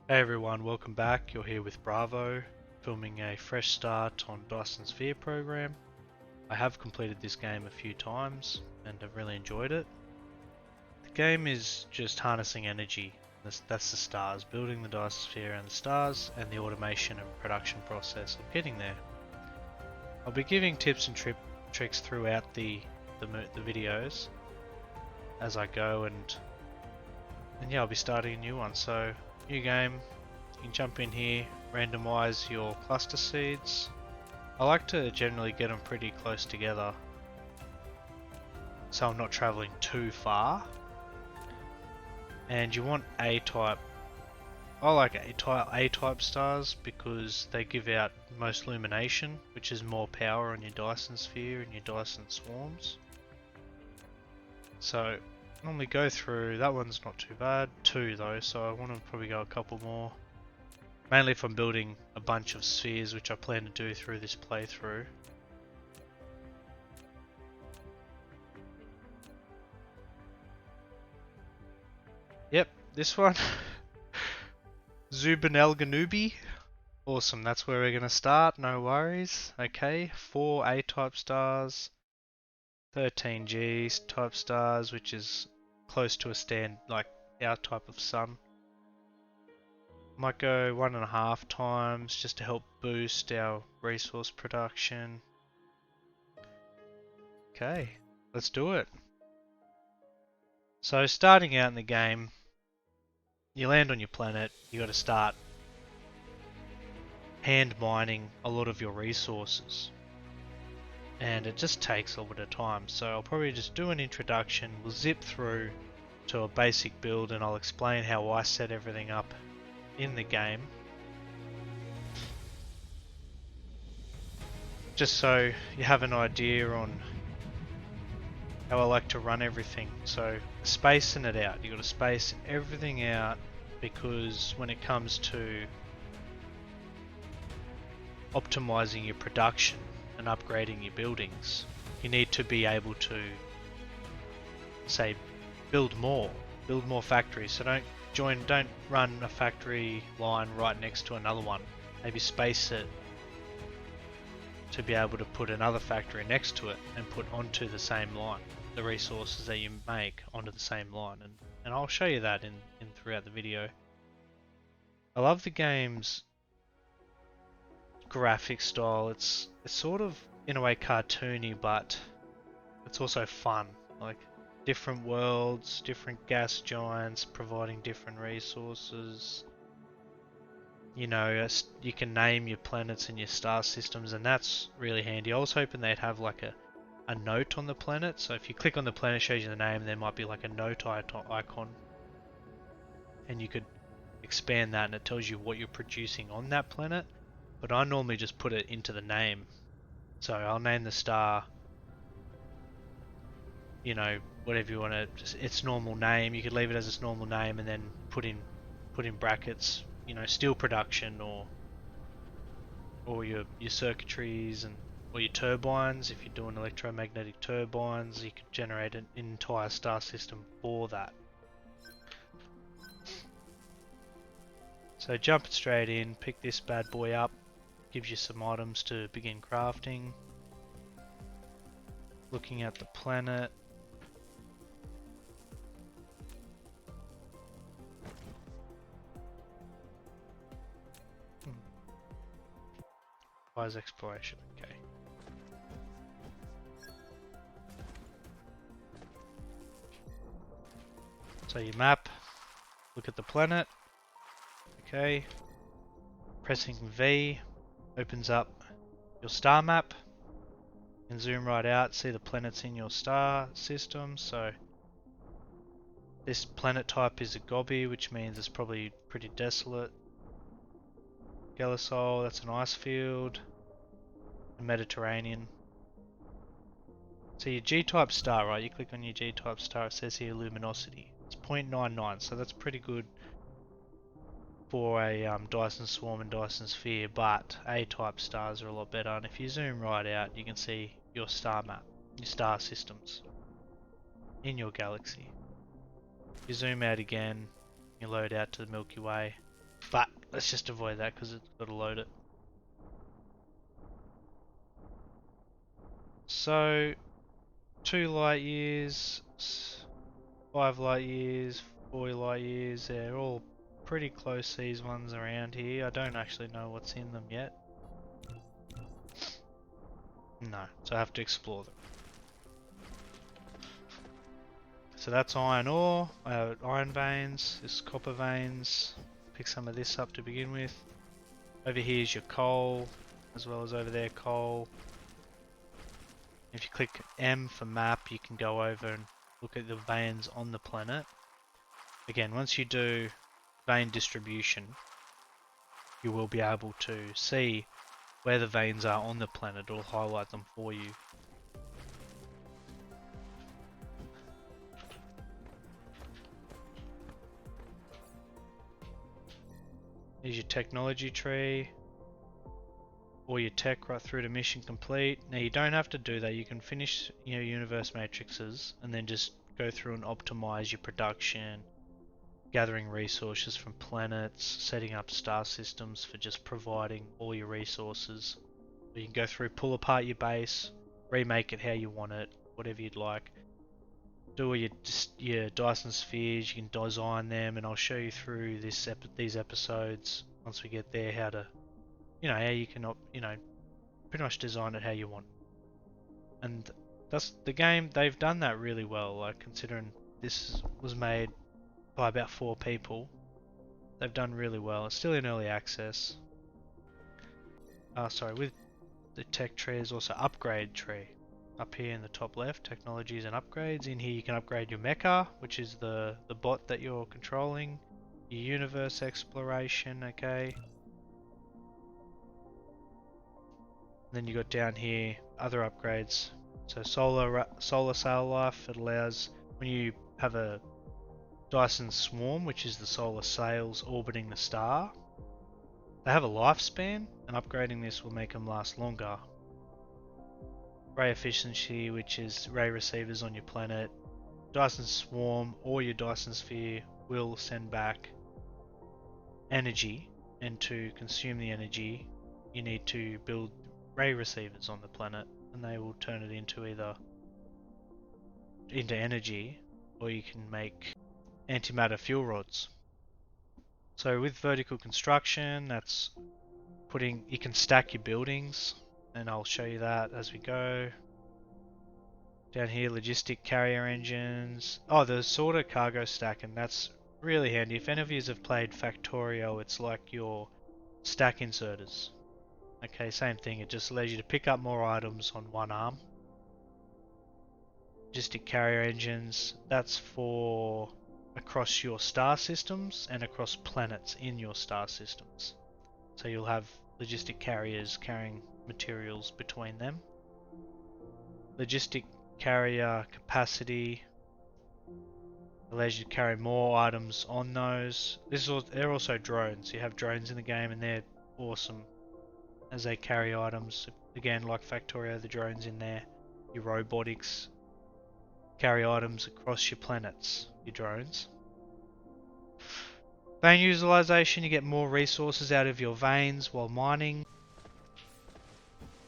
Hey everyone, welcome back. You're here with Bravo, filming a fresh start on Dyson Sphere Program. I have completed this game a few times and have really enjoyed it. The game is just harnessing energy. That's the stars, building the Dyson Sphere and the stars, and the automation and production process of getting there. I'll be giving tips and tricks throughout the videos as I go, and yeah, I'll be starting a new one. So, new game. You can jump in here, randomize your cluster seeds. I like to generally get them pretty close together so I'm not traveling too far. And you want A-type. I like A-type stars because they give out most illumination, which is more power on your Dyson Sphere and your Dyson swarms. So normally go through, that one's not too bad, 2 though, so I want to probably go a couple more. Mainly if I'm building a bunch of spheres, which I plan to do through this playthrough. Yep, this one. Zubin Ganubi. Awesome, that's where we're going to start, no worries. Okay, 4 A-type stars, 13 G type stars, which is close to like our type of sun. Might go 1.5 times just to help boost our resource production. Okay, let's do it. So starting out in the game, you land on your planet, you got to start hand mining a lot of your resources. And it just takes a little bit of time, so I'll probably just do an introduction, we'll zip through to a basic build and I'll explain how I set everything up in the game. Just so you have an idea on how I like to run everything. So spacing it out, you got to space everything out because when it comes to optimizing your production and upgrading your buildings, you need to be able to say build more factories. So don't run a factory line right next to another one. Maybe space it to be able to put another factory next to it and put onto the same line the resources that you make onto the same line, and I'll show you that in throughout the video. I love the game's graphic style. It's sort of in a way cartoony, but it's also fun. Like different worlds, different gas giants providing different resources. You know, you can name your planets and your star systems, and that's really handy. I was hoping they'd have like a note on the planet, so if you click on the planet, it shows you the name, there might be like a note icon, and you could expand that and it tells you what you're producing on that planet. But I normally just put it into the name, so I'll name the star, you know, whatever you want to, just its normal name. You could leave it as its normal name and then put in brackets, you know, steel production or your circuitries and or your turbines. If you're doing electromagnetic turbines, you could generate an entire star system for that. So jumping straight in, pick this bad boy up, gives you some items to begin crafting. Looking at the planet. Wise exploration, okay. So you map, look at the planet, okay. Pressing V opens up your star map. You can zoom right out, see the planets in your star system. So this planet type is a Gobi, which means it's probably pretty desolate. Gelisol, that's an ice field. Mediterranean. So your G-type star, right? You click on your G-type star, it says here luminosity. It's 0.99, so that's pretty good for a Dyson Swarm and Dyson Sphere, but A-type stars are a lot better, and if you zoom right out, you can see your star map, your star systems in your galaxy. You zoom out again, you load out to the Milky Way. But let's just avoid that because it's got to load it. So 2 light years, 5 light years, 4 light years, they're all pretty close, these ones around here. I don't actually know what's in them yet. No, so I have to explore them. So that's iron ore, iron veins, this copper veins. Pick some of this up to begin with. Over here is your coal, as well as over there coal. If you click M for map, you can go over and look at the veins on the planet. Again, once you do vein distribution, you will be able to see where the veins are on the planet. It'll highlight them for you. Here's your technology tree, or your tech right through to mission complete. Now you don't have to do that. You can finish your universe matrices and then just go through and optimize your production, gathering resources from planets, setting up star systems for just providing all your resources. You can go through, pull apart your base, remake it how you want it, whatever you'd like. Do all your Dyson spheres, you can design them, and I'll show you through these episodes once we get there how to, how you can, pretty much design it how you want. And that's the game. They've done that really well. Like, considering this was made by about 4 people, they've done really well. It's still in early access. Sorry, with the tech tree is also upgrade tree. Up here in the top left, technologies and upgrades. In here you can upgrade your mecha, which is the bot that you're controlling. Your universe exploration, okay. Then you got down here other upgrades. So solar sail life. It allows when you have a Dyson swarm, which is the solar sails orbiting the star. They have a lifespan, and upgrading this will make them last longer. Ray efficiency, which is ray receivers on your planet. Dyson swarm or your Dyson sphere will send back energy, and to consume the energy you need to build ray receivers on the planet, and they will turn it into either into energy, or you can make antimatter fuel rods. So with vertical construction, that's you can stack your buildings, and I'll show you that as we go. Down here, logistic carrier engines. Oh, the sorter cargo stack, and that's really handy. If any of you have played Factorio, it's like your stack inserters. Okay, same thing. It just allows you to pick up more items on one arm. Logistic carrier engines, that's for across your star systems and across planets in your star systems. So you'll have logistic carriers carrying materials between them. Logistic carrier capacity allows you to carry more items on those. They're also drones. You have drones in the game, and they're awesome as they carry items. Again, like Factorio, the drones in there. Your robotics carry items across your planets, your drones. Vein utilization, you get more resources out of your veins while mining.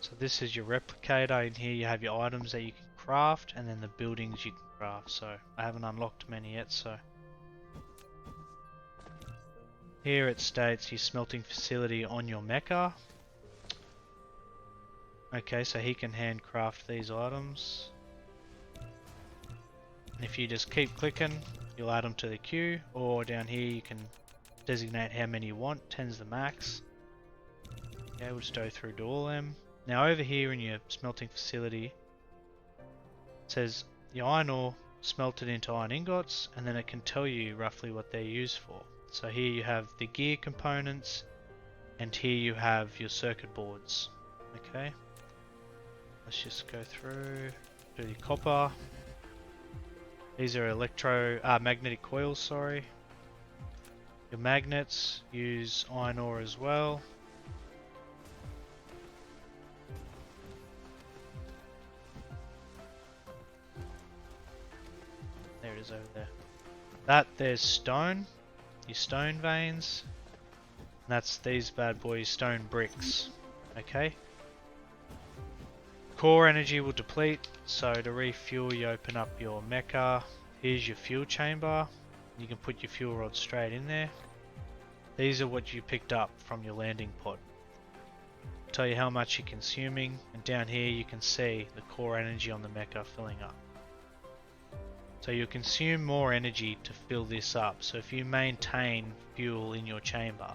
So this is your replicator. In here you have your items that you can craft, and then the buildings you can craft. So I haven't unlocked many yet, so. Here it states your smelting facility on your mecha. Okay, so he can handcraft these items. And if you just keep clicking, you'll add them to the queue, or down here you can designate how many you want. 10's the max. Okay, we'll just go through to all of them. Now over here in your smelting facility, it says the iron ore smelted into iron ingots, and then it can tell you roughly what they're used for. So here you have the gear components, and here you have your circuit boards. Okay, let's just go through to the copper. These are magnetic coils, sorry. Your magnets use iron ore as well. There it is over there. There's stone, your stone veins. And that's these bad boys, stone bricks. Okay. Core energy will deplete, so to refuel you open up your mecha. Here's your fuel chamber. You can put your fuel rod straight in there. These are what you picked up from your landing pod. Tell you how much you're consuming, and down here you can see the core energy on the mecha filling up. So you'll consume more energy to fill this up. So if you maintain fuel in your chamber,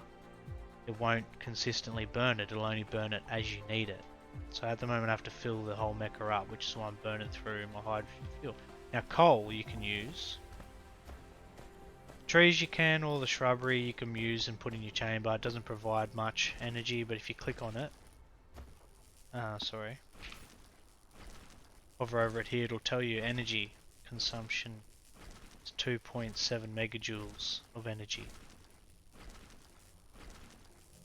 it won't consistently burn it, it'll only burn it as you need it. So at the moment I have to fill the whole mecha up, which is why I'm burning through my hydrogen fuel. Now coal you can use. Trees you can, or the shrubbery you can use and put in your chamber. It doesn't provide much energy, but if you click on it, hover over it here, it'll tell you energy consumption is 2.7 megajoules of energy.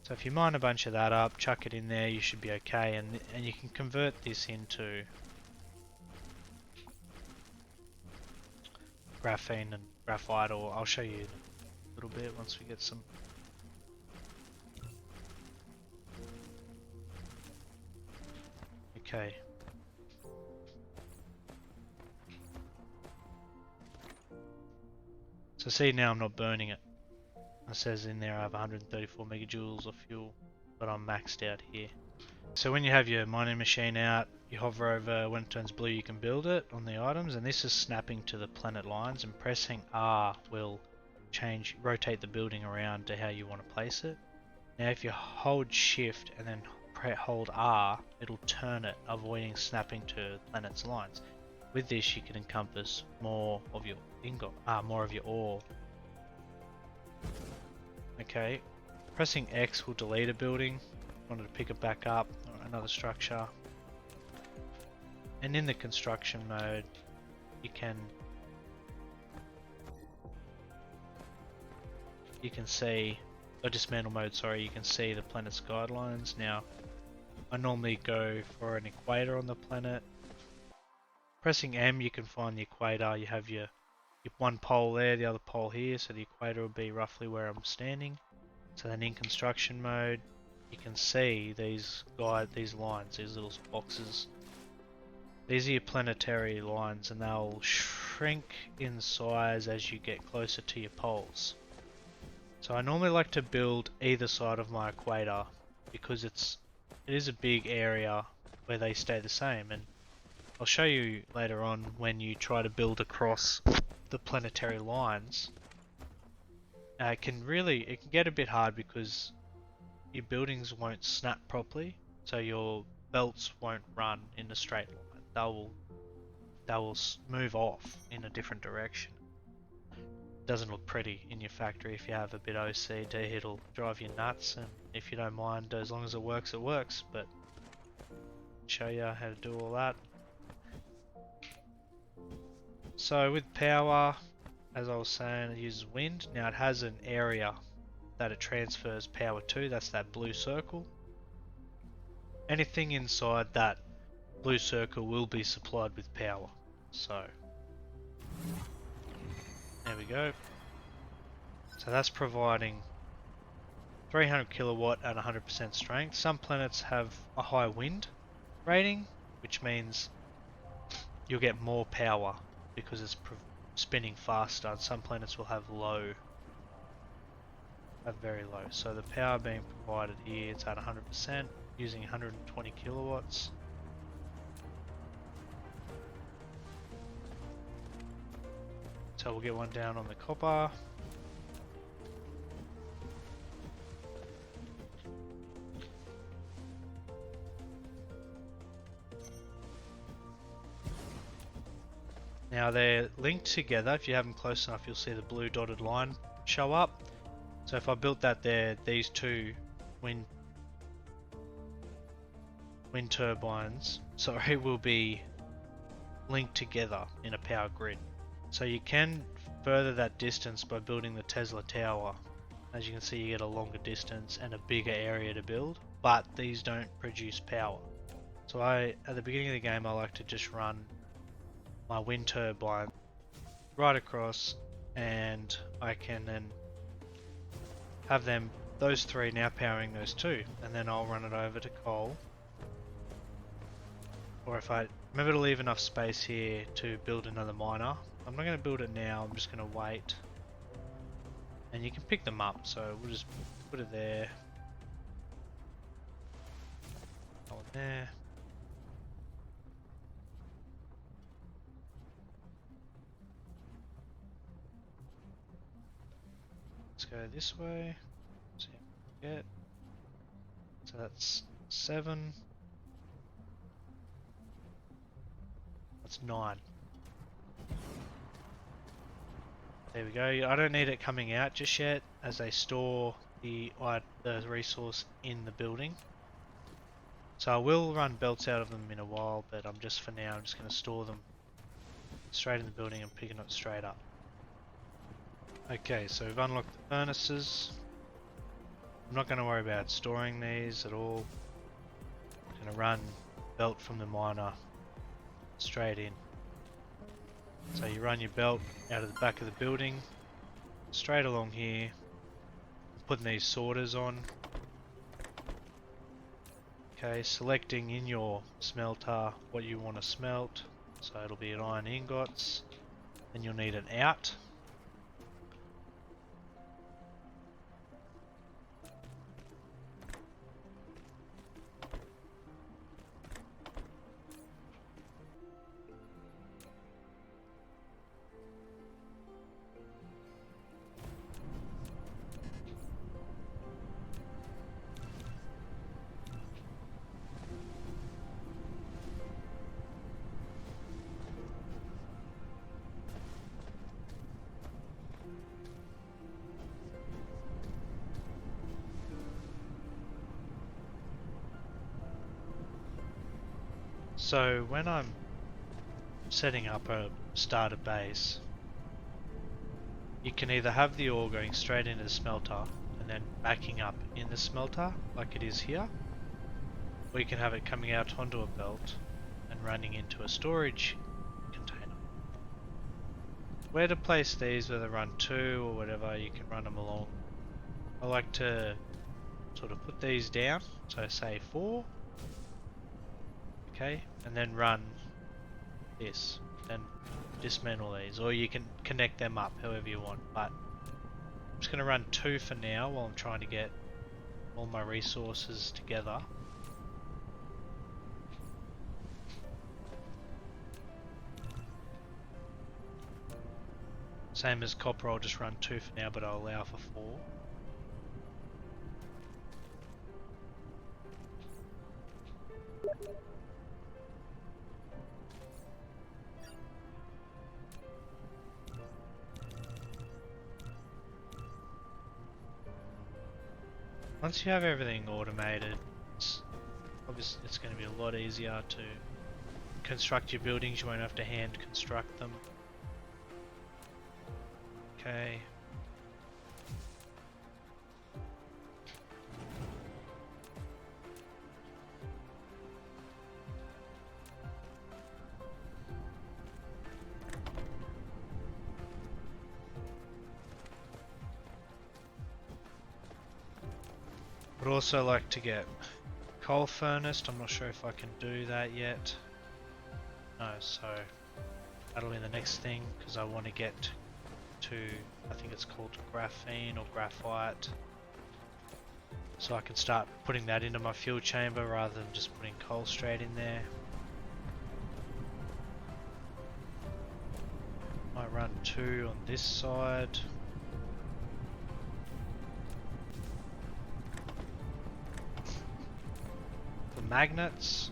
So if you mine a bunch of that up, chuck it in there, you should be okay, and you can convert this into graphene and graphite, or I'll show you a little bit once we get some. Okay. So see, now I'm not burning it. It says in there I have 134 megajoules of fuel, but I'm maxed out here. So when you have your mining machine out, you hover over, when it turns blue you can build it on the items, and this is snapping to the planet lines, and pressing R will rotate the building around to how you want to place it. Now if you hold shift and then hold R, it'll turn it, avoiding snapping to planet's lines. With this you can encompass more of your more of your ore. Okay, pressing X will delete a building. Wanted to pick it back up, or another structure. And in the construction mode, you can see, or dismantle mode, sorry, you can see the planet's guidelines. Now, I normally go for an equator on the planet. Pressing M, you can find the equator. You have your one pole there, the other pole here, so the equator will be roughly where I'm standing. So then in construction mode, you can see these lines, these little boxes. These are your planetary lines, and they'll shrink in size as you get closer to your poles. So I normally like to build either side of my equator because it is a big area where they stay the same, and I'll show you later on when you try to build across the planetary lines. It can get a bit hard because your buildings won't snap properly, so your belts won't run in a straight line. They will move off in a different direction. It doesn't look pretty in your factory. If you have a bit OCD, it'll drive you nuts, and if you don't mind, as long as it works, but I'll show you how to do all that. So with power, as I was saying, it uses wind. Now it has an area that it transfers power to, that's that blue circle. Anything inside that blue circle will be supplied with power. So, there we go. So that's providing 300 kilowatt at 100% strength. Some planets have a high wind rating, which means you'll get more power because it's spinning faster, and some planets will have very low. So the power being provided here, it's at 100%, using 120 kilowatts. So we'll get one down on the copper. Now they're linked together. If you have them close enough, you'll see the blue dotted line show up. So if I built that there, these two wind turbines, will be linked together in a power grid. So you can further that distance by building the Tesla tower. As you can see, you get a longer distance and a bigger area to build, but these don't produce power. So at the beginning of the game, I like to just run my wind turbine right across, and I can then have them those three now powering those two, and then I'll run it over to coal. Or if I remember to leave enough space here to build another miner. I'm not going to build it now, I'm just going to wait. And you can pick them up, so we'll just put it there. Go in there. Let's go this way. See what we get. So that's 7. That's 9. There we go. I don't need it coming out just yet, as they store the resource in the building. So I will run belts out of them in a while, but I'm just for now, I'm just going to store them straight in the building and picking it straight up. Okay, so we've unlocked the furnaces. I'm not going to worry about storing these at all. I'm going to run belt from the miner straight in. So you run your belt out of the back of the building, straight along here, putting these sorters on. Okay, selecting in your smelter what you want to smelt. So it'll be an iron ingots. Then you'll need an out. So when I'm setting up a starter base, you can either have the ore going straight into the smelter and then backing up in the smelter like it is here, or you can have it coming out onto a belt and running into a storage container. Where to place these, whether run 2 or whatever, you can run them along. I like to sort of put these down, so say 4. Okay, and then run this, then dismantle these, or you can connect them up however you want, but I'm just going to run 2 for now while I'm trying to get all my resources together. Same as copper, I'll just run 2 for now, but I'll allow for 4. Once you have everything automated, obviously it's going to be a lot easier to construct your buildings. You won't have to hand construct them. Okay. Would also like to get coal furnace. I'm not sure if I can do that yet. No, so that'll be the next thing, because I want to get to, I think it's called graphene or graphite, so I can start putting that into my fuel chamber rather than just putting coal straight in there. Might run 2 on this side. For magnets,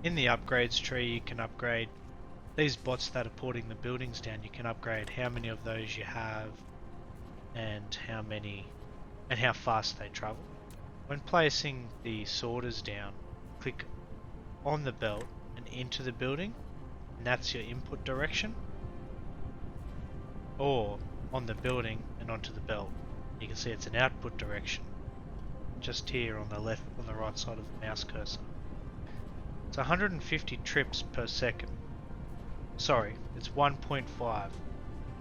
in the upgrades tree you can upgrade these bots that are putting the buildings down. You can upgrade how many of those you have and how many and how fast they travel. When placing the sorters down, click on the belt and into the building, and that's your input direction, or on the building and onto the belt. You can see it's an output direction, just here on the left, on the right side of the mouse cursor. It's 150 trips per second. Sorry, it's 1.5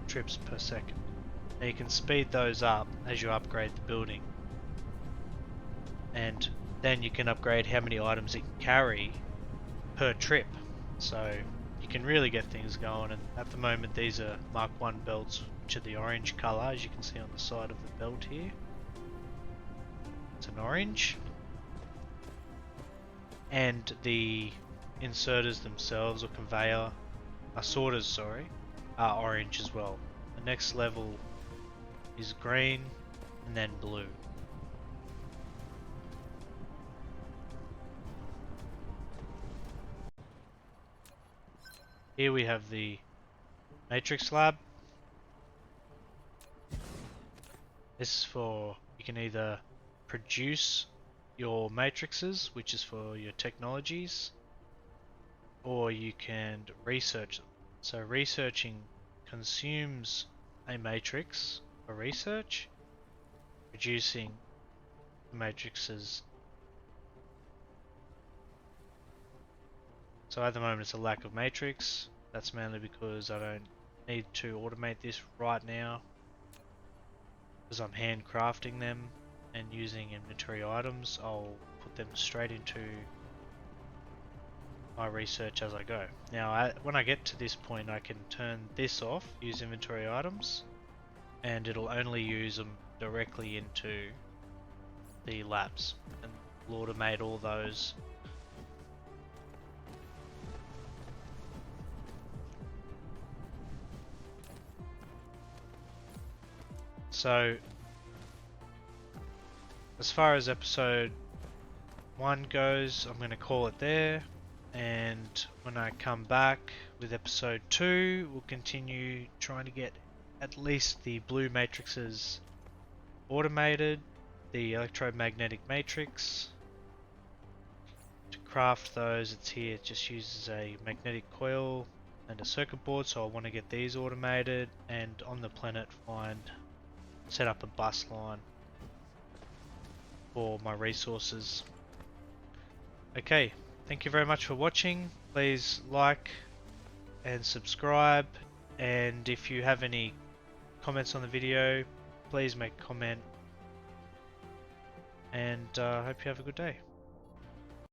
trips per second. Now you can speed those up as you upgrade the building, and then you can upgrade how many items it can carry per trip. So you can really get things going, and at the moment these are Mark 1 belts, which are the orange colour, as you can see on the side of the belt here. It's an orange. And the inserters themselves, or conveyor, sorters, sorry, are orange as well. The next level is green, and then blue. Here we have the matrix lab. This is for, you can either produce your matrices, which is for your technologies, or you can research them. So researching consumes a matrix for research, producing the matrices. So at the moment it's a lack of matrix. That's mainly because I don't need to automate this right now, because I'm handcrafting them and using inventory items. I'll put them straight into my research as I go. Now when I get to this point, I can turn this off, use inventory items, and it'll only use them directly into the labs, and we'll automate all those. So as far as episode 1 goes, I'm going to call it there, and when I come back with episode 2, we'll continue trying to get at least the blue matrices automated, the electromagnetic matrix. To craft those, it's here, it just uses a magnetic coil and a circuit board, so I want to get these automated, and on the planet set up a bus line for my resources. Okay, thank you very much for watching. Please like and subscribe, and if you have any comments on the video, please make a comment, and I hope you have a good day.